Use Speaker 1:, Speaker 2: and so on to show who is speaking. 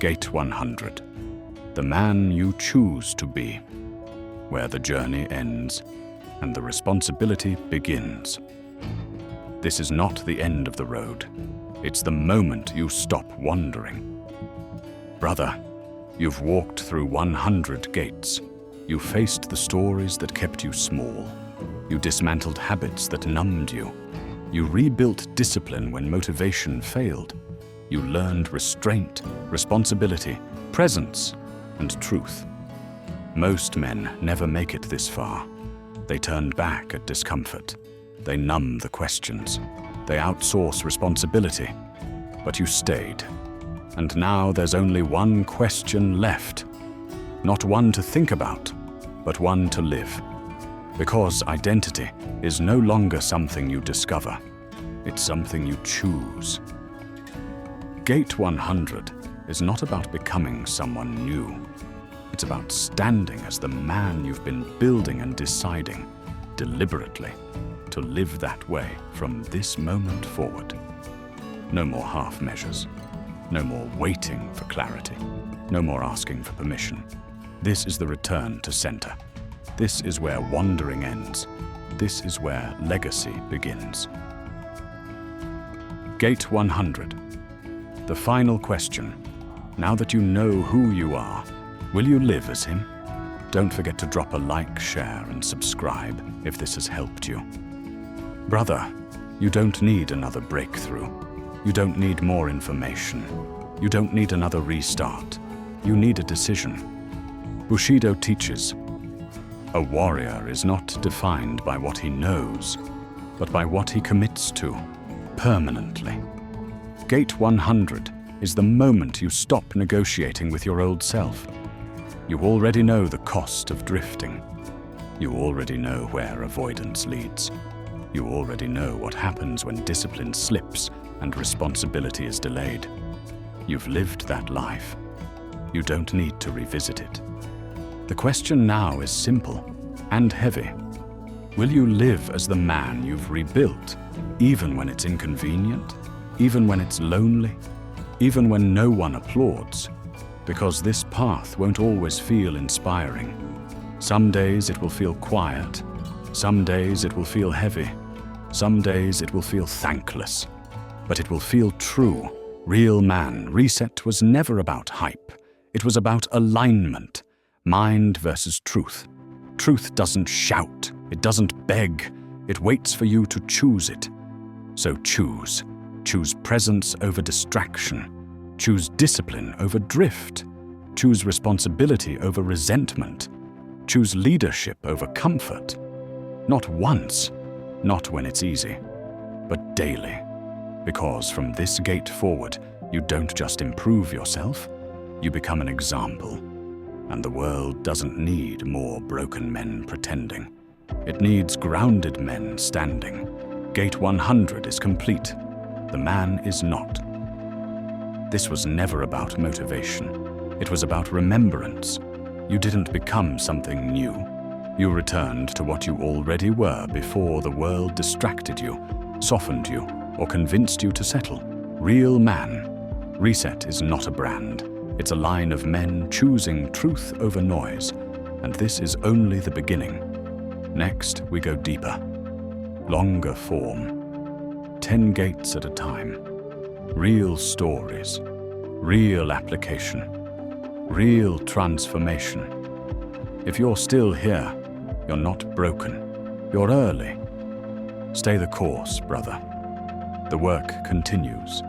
Speaker 1: Gate 100. The man you choose to be, where the journey ends and the responsibility begins. This is not the end of the road. It's the moment you stop wandering. Brother, you've walked through 100 gates. You faced the stories that kept you small. You dismantled habits that numbed you. You rebuilt discipline when motivation failed. You learned restraint, responsibility, presence, and truth. Most men never make it this far. They turn back at discomfort. They numb the questions. They outsource responsibility. But you stayed. And now there's only one question left. Not one to think about, but one to live. Because identity is no longer something you discover. It's something you choose. Gate 100 is not about becoming someone new. It's about standing as the man you've been building and deciding, deliberately, to live that way from this moment forward. No more half measures. No more waiting for clarity. No more asking for permission. This is the return to center. This is where wandering ends. This is where legacy begins. Gate 100. The final question. Now that you know who you are, will you live as him? Don't forget to drop a like, share, and subscribe if this has helped you. Brother, you don't need another breakthrough. You don't need more information. You don't need another restart. You need a decision. Bushido teaches, a warrior is not defined by what he knows, but by what he commits to, permanently. Gate 100 is the moment you stop negotiating with your old self. You already know the cost of drifting. You already know where avoidance leads. You already know what happens when discipline slips and responsibility is delayed. You've lived that life. You don't need to revisit it. The question now is simple and heavy. Will you live as the man you've rebuilt, even when it's inconvenient, even when it's lonely, even when no one applauds? Because this path won't always feel inspiring. Some days it will feel quiet. Some days it will feel heavy. Some days it will feel thankless. But it will feel true. Real man reset was never about hype. It was about alignment. Mind versus truth. Truth doesn't shout. It doesn't beg. It waits for you to choose it. So choose. Choose presence over distraction. Choose discipline over drift. Choose responsibility over resentment. Choose leadership over comfort. Not once, not when it's easy, but daily. Because from this gate forward, you don't just improve yourself, you become an example. And the world doesn't need more broken men pretending. It needs grounded men standing. Gate 100 is complete. The man is not. This was never about motivation. It was about remembrance. You didn't become something new. You returned to what you already were before the world distracted you, softened you, or convinced you to settle. Real man. Reset is not a brand. It's a line of men choosing truth over noise. And this is only the beginning. Next, we go deeper. Longer form. 10 gates at a time. Real stories. Real application. Real transformation. If you're still here, you're not broken. You're early. Stay the course, brother. The work continues.